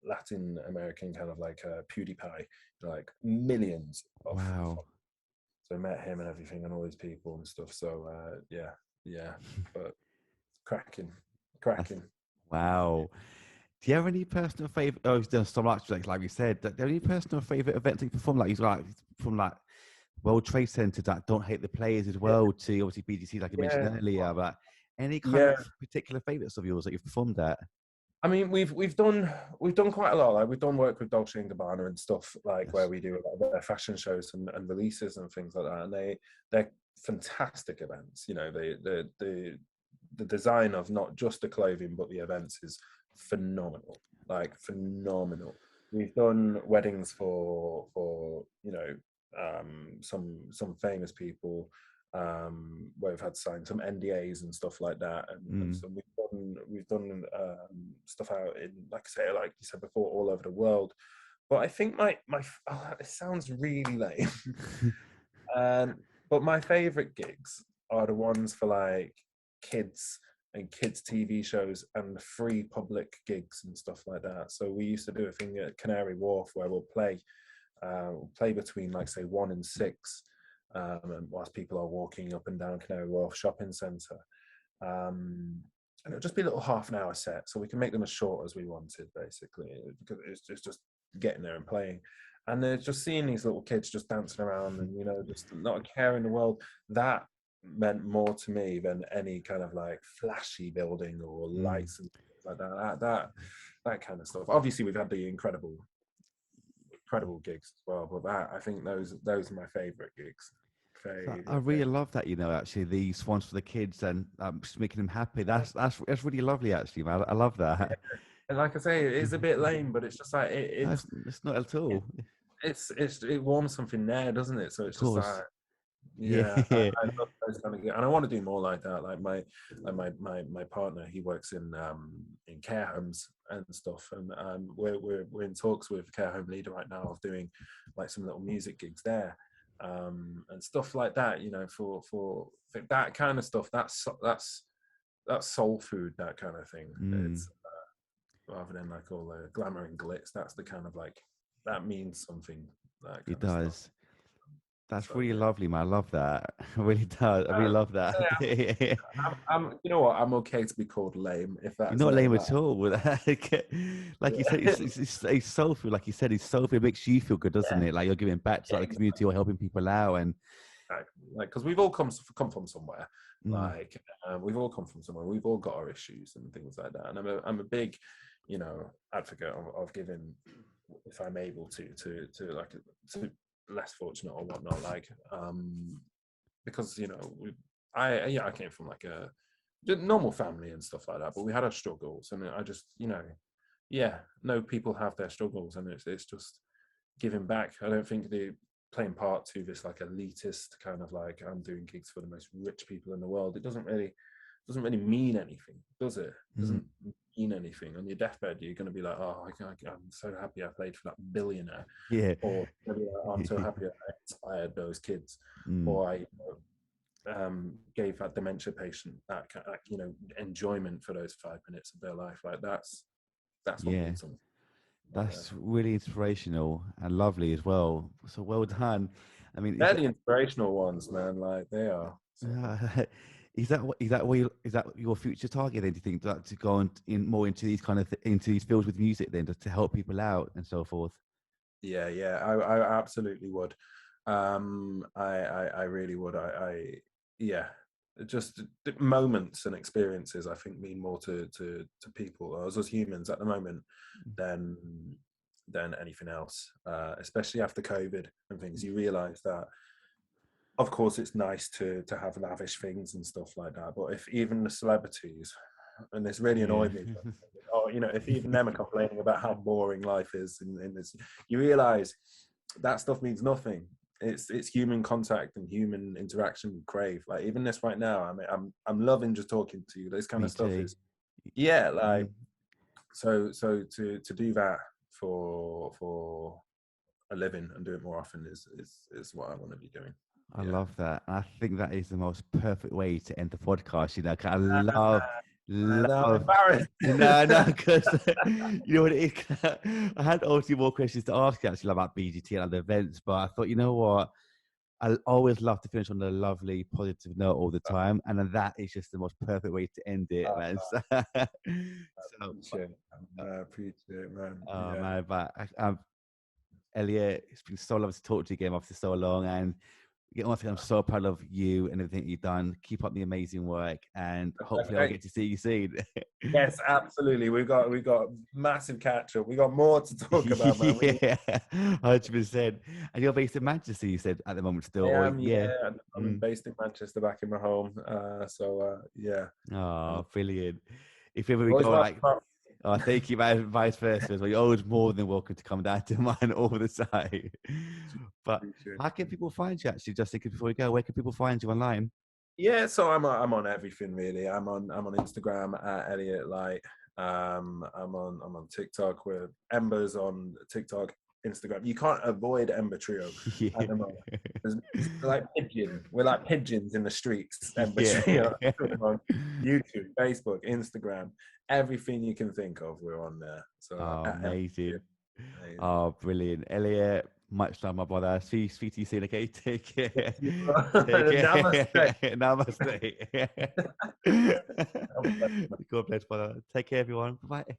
Latin American kind of like PewDiePie, like millions of. Wow. So I met him and everything, and all these people and stuff. So yeah, yeah, but cracking, That's, cracking. wow. Do you have any personal favorite? Oh, you've done so much, like we said. Do you have any personal favorite events that you perform? Like, from like World Trade Center that don't hate the players as Yeah, well to obviously BGC, like you mentioned yeah, earlier. But any kind yeah. of particular favorites of yours that you've performed at? I mean, we've done quite a lot. Like, we've done work with Dolce and Gabbana and stuff, like where Yes. we do a lot of their fashion shows and releases and things like that. And they're fantastic events. You know, the design of not just the clothing but the events is phenomenal. Like, phenomenal. We've done weddings for you know, some famous people, where we've had to sign some NDAs and stuff like that, and Mm. so we've done stuff out in, like I say, like you said before, all over the world. But I think it sounds really lame, um, but my favorite gigs are the ones for like kids and kids TV shows and free public gigs and stuff like that. So we used to do a thing at Canary Wharf where we'll play between, like, say, 1 and 6, and whilst people are walking up and down Canary Wharf shopping centre. And it'll just be a little half-an-hour set, so we can make them as short as we wanted, basically, because it's just getting there and playing. And they're just seeing these little kids just dancing around and, you know, just not a care in the world. That meant more to me than any kind of like flashy building or Mm. lights and things like that kind of stuff. Obviously, we've had the incredible gigs as well, but I think those are my favorite gigs. So I Favorite, really favorite. love that, actually these ones for the kids and just making them happy. That's really lovely, actually, man. I love Yeah. that. And like I say, it is a bit lame, but it's just like No, it's not at it, all. it warms something there, doesn't it? So Of it's just course. like, yeah, Yeah. I love those kind of gigs, and I want to do more like that. Like my partner, he works in care homes and stuff, and we're in talks with care home leader right now of doing like some little music gigs there, and stuff like that. You know, for that kind of stuff. That's soul food, that kind of thing. Mm, It's rather than like all the glamour and glitz. That's the kind of like, that means something. That it kind of stuff. does. That's So really yeah. lovely, man. I love that. I really does. I really love that. So you know what? I'm okay to be called lame if You're that's not lame that. at all. Like you said, Yeah. it's soul food. Like you said, it's soul food. It makes you feel good, doesn't Yeah, it? Like you're giving back to yeah, like the community or helping people out. And exactly. Like, because we've all come from somewhere. mm, Like, we've all come from somewhere. We've all got our issues and things like that. And I'm a big, you know, advocate of giving, if I'm able to like, to less fortunate or whatnot. Like, because, you know, I came from like a normal family and stuff like that, but we had our struggles, and I just, you know, yeah, no, people have their struggles, and it's just giving back. I don't think the playing part to this like elitist kind of like, I'm doing gigs for the most rich people in the world. It doesn't really mean anything, does it? It mm, doesn't mean anything. On your deathbed, you're going to be like, oh, I'm so happy I played for that billionaire, yeah, or maybe I'm so happy I inspired those kids, mm, or I gave that dementia patient that you know, enjoyment for those 5 minutes of their life. Like, that's what yeah. means something. Yeah. That's really inspirational and lovely as well. So well done. I mean, They're the inspirational ones, man. Like, they are. So. is that your future target? Then do you think that to go in more into these kind of into these fields with music, then to help people out and so forth? Yeah, I absolutely would. I really would. Yeah, just moments and experiences, I think, mean more to people, us as humans at the moment, than anything else. Especially after COVID and things, you realise that, of course, it's nice to have lavish things and stuff like that. But if even the celebrities, and this really Yeah. annoyed me, or if even them are complaining about how boring life is in this, you realise that stuff means nothing. It's human contact and human interaction we crave. Like even this right now, I mean, I'm loving just talking to you. This kind Me of stuff too. is, yeah, like Mhm. so to do that for a living and do it more often is what I want to be doing. I Yeah. love that. I think that is the most perfect way to end the podcast. You know, 'cause I love, Now I'm love. embarrassed. No, because you know what it is. I had obviously more questions to ask you actually about BGT and other events, but I thought, you know what, I always love to finish on a lovely, positive note all the time, and then that is just the most perfect way to end it, man. So, I appreciate it, man. oh Yeah. man, but Elliot, it's been so lovely to talk to you again after so long, and once again, I'm so proud of you and everything you've done. Keep up the amazing work, and hopefully I'll get to see you soon. Yes, absolutely. We got massive catch up. We got more to talk about, man. Yeah, 100%. And you're based in Manchester, you said, at the moment still, I or am, yeah. yeah. I'm Mm. based in Manchester, back in my home. Yeah. Oh, brilliant. If ever we Always go welcome. like, oh, thank you, man, vice versa as well. You're always more than welcome to come down to mine all the time. But how can people find you actually, just thinking before we go, where can people find you online? Yeah, so I'm on everything really. I'm on Instagram at Elliot Lyte. I'm on TikTok with Ember's on TikTok, Instagram. You can't avoid Ember Trio at Yeah. the moment. We're like pigeons. We're like pigeons in the streets. Ember Yeah. Trio on YouTube, Facebook, Instagram, everything you can think of. We're on there. So Oh, at Ember Trio. amazing. Amazing. Oh, brilliant. Elliot, much love, my brother. Speak to you soon, okay? Take care. Take care. Namaste. Namaste. God bless, brother. Take care, everyone. Bye-bye.